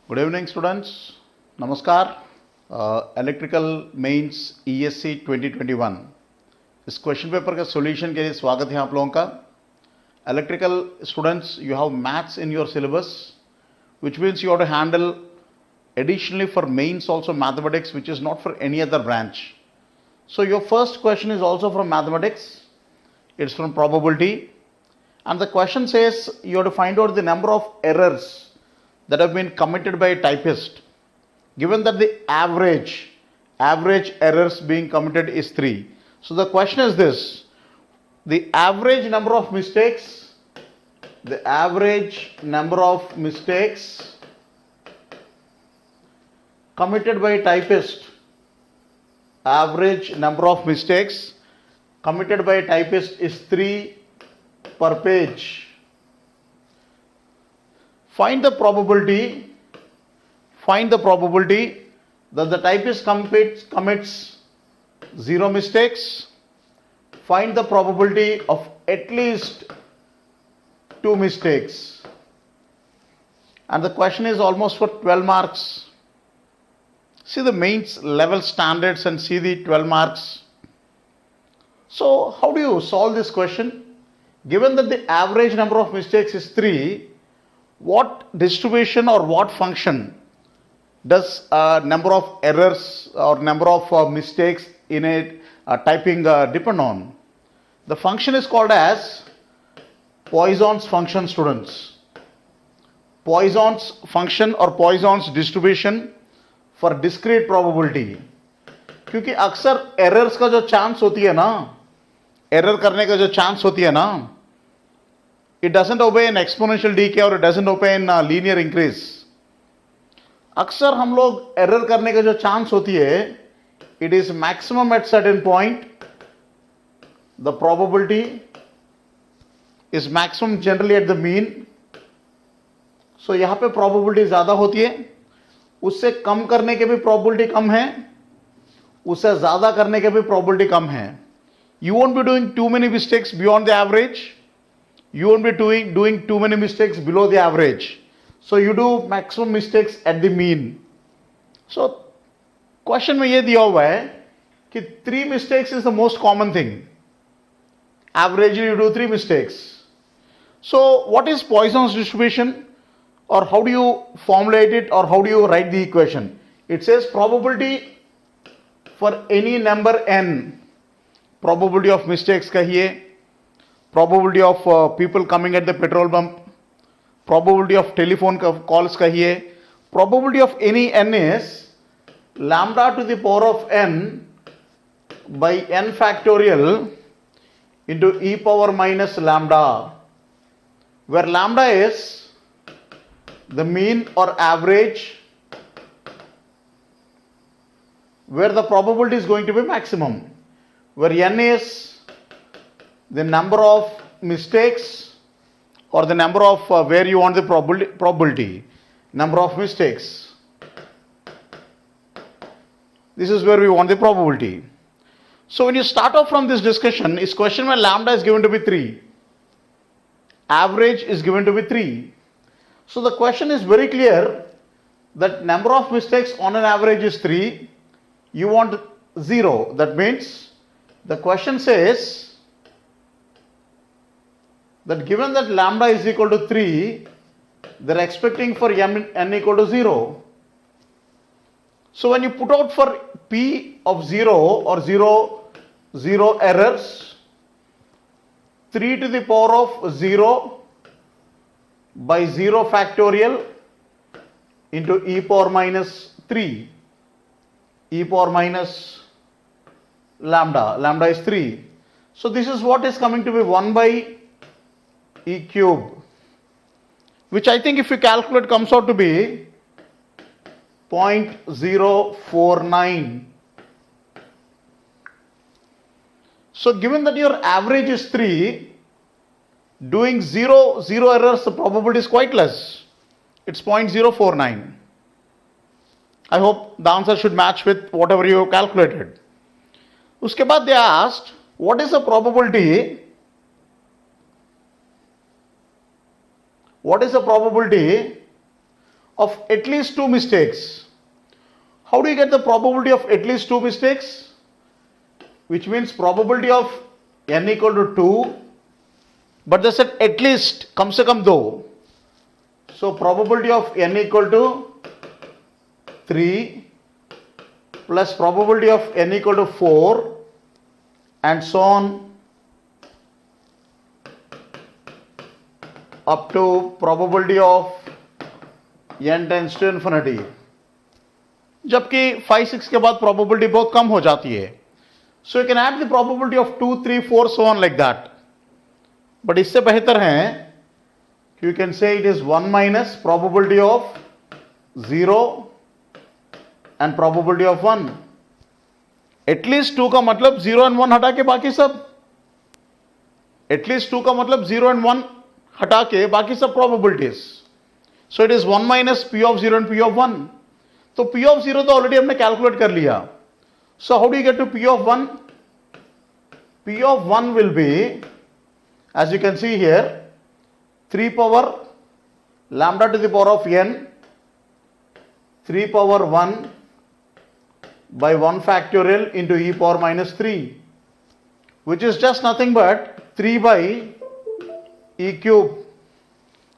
Good evening, students. Namaskar. Electrical Mains ESC 2021 इस question paper का solution के लिए स्वागत है आप लोगों का. Electrical students, you have maths in your syllabus, which means you have to handle additionally for mains also mathematics, which is not for any other branch. So your first question is also from mathematics. It's from probability, and the question says you have to find out the number of errors that have been committed by a typist, given that the average errors being committed is 3. So the question is this: the average number of mistakes committed by a typist, average number of mistakes committed by a typist is 3 per page. Find the probability that the typist commits 0 mistakes. Find the probability of at least 2 mistakes. And the question is almost for 12 marks. See the mains level standards and see the 12 marks. So how do you solve this question? Given that the average number of mistakes is 3, what distribution or what function does number of errors or number of mistakes in a typing depend on? The function is called as Poisson's function, students. Poisson's function or Poisson's distribution for discrete probability. क्योंकि अक्सर errors का जो chance होती है ना, error करने का जो chance होती है ना, it doesn't obey an exponential decay or it doesn't obey in linear increase. अक्सर हम लोग error करने का जो chance होती है, it is maximum at certain point. The probability is maximum generally at the mean. So यहाँ पे probability ज़्यादा होती है, उससे कम करने के भी probability कम है, उससे ज़्यादा करने के भी probability कम है. You won't be doing too many mistakes beyond the average. You won't be doing too many mistakes below the average. So you do maximum mistakes at the mean. So question में ये दिया हुआ है कि 3 mistakes is the most common thing. Averagely you do 3 mistakes. So what is Poisson's distribution, or how do you formulate it, or how do you write the equation? It says probability for any number n, probability of mistakes kahiye, probability of people coming at the petrol pump, probability of telephone calls kahiye, probability of any n is lambda to the power of n by n factorial into e power minus lambda, where lambda is the mean or average where the probability is going to be maximum, where n is the number of mistakes or the number of where you want the probability, number of mistakes. This is where we want the probability. So when you start off from this discussion, this question where lambda is given to be 3, average is given to be 3. So the question is very clear that number of mistakes on an average is 3. You want 0. That means the question says that given that lambda is equal to 3, they're expecting for n equal to 0. So when you put out for p of 0 or 0 errors, 3 to the power of 0 by 0 factorial into e power minus 3, e power minus lambda is 3. So this is what is coming to be 1 by e cube, which I think if you calculate comes out to be 0.049. So given that your average is 3, doing 0 errors, the probability is quite less. It's 0.049. I hope the answer should match with whatever you have calculated. उसके बाद they asked, what is the probability what is the probability of at least 2 mistakes. How do you get the probability of at least 2 mistakes? Which means probability of n equal to 2, but they said at least, kam se kam 2. So probability of n equal to 3 plus probability of n equal to 4 and so on up to probability of n tends to infinity. जबकि 5, 6 के बाद probability बहुत कम हो जाती है. So you can add the probability of 2, 3, 4 so on like that. But इससे बेहतर है you can say it is 1 minus probability of 0 and probability of 1. At least 2 का मतलब 0 and 1 हटा के बाकी सब. At least 2 का मतलब 0 and 1 हटा के बाकी सब probabilities. So it is 1 minus p of 0 and p of 1. तो p of 0 तो already हमने calculate कर लिया. So how do you get to p of 1? P of 1 will be, as you can see here, 3 power lambda to the power of n, 3 power 1 by 1 factorial into e power minus 3, which is just nothing but 3 by e cube,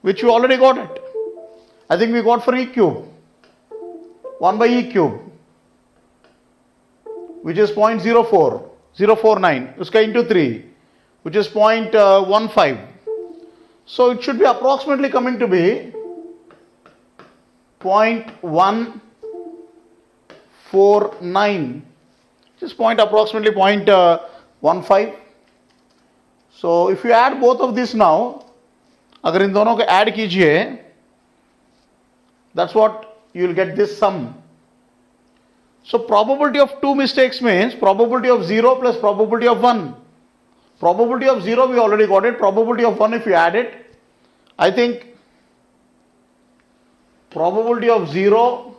which you already got it. I think we got for e cube, 1 by e cube, which is 0.04049, uska into 3, which is 0.15. So it should be approximately coming to be 0.149, just approximately 0.15. So if you add both of this now, अगर इन दोनों को add कीजिए, that's what you will get this sum. So probability of 2 mistakes means probability of 0 plus probability of 1. Probability of 0 we already got it. Probability of 1 if you add it, I think probability of 0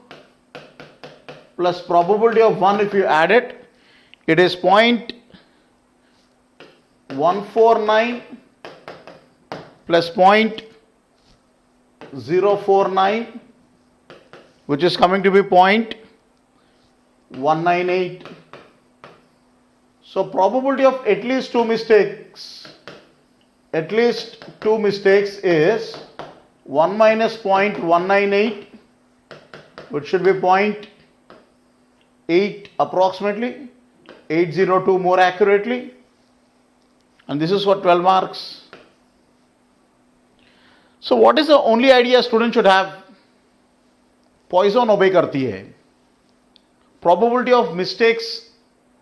plus probability of 1 if you add it, it is 0.149 plus 0.049, which is coming to be 0.198. So probability of at least 2 mistakes is 1 minus 0.198, which should be 0.8 approximately, 802 more accurately, and this is for 12 marks. So what is the only idea a student should have? Poisson obey करती है. Probability of mistakes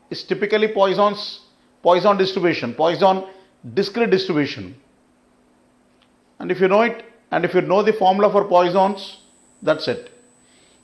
is typically Poisson distribution, Poisson discrete distribution. And if you know it, and if you know the formula for Poissons, that's it.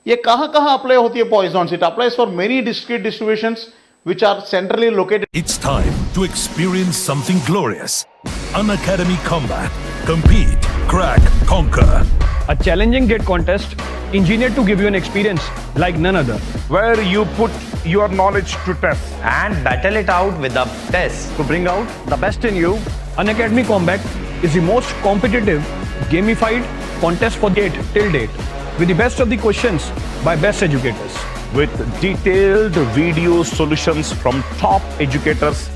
ये कहाँ apply होती है Poissons? It applies for many discrete distributions which are centrally located. It's time to experience something glorious. Unacademy Combat. Compete, crack, conquer. A challenging gate contest engineered to give you an experience like none other. Where you put your knowledge to test and battle it out with the best. To bring out the best in you, Unacademy Combat is the most competitive, gamified contest for gate till date, with the best of the questions by best educators. with detailed video solutions from top educators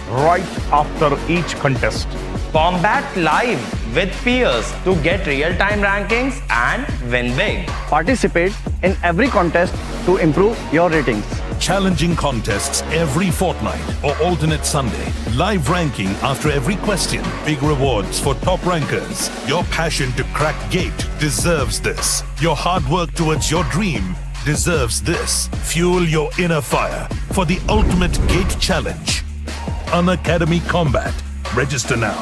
right after each contest. Combat live with peers to get real-time rankings and win big. Participate in every contest to improve your ratings. Challenging contests every fortnight or alternate Sunday. Live ranking after every question. Big rewards for top rankers. Your passion to crack gate deserves this. Your hard work towards your dream deserves this. Fuel your inner fire for the ultimate gate challenge. Unacademy Combat. Register now.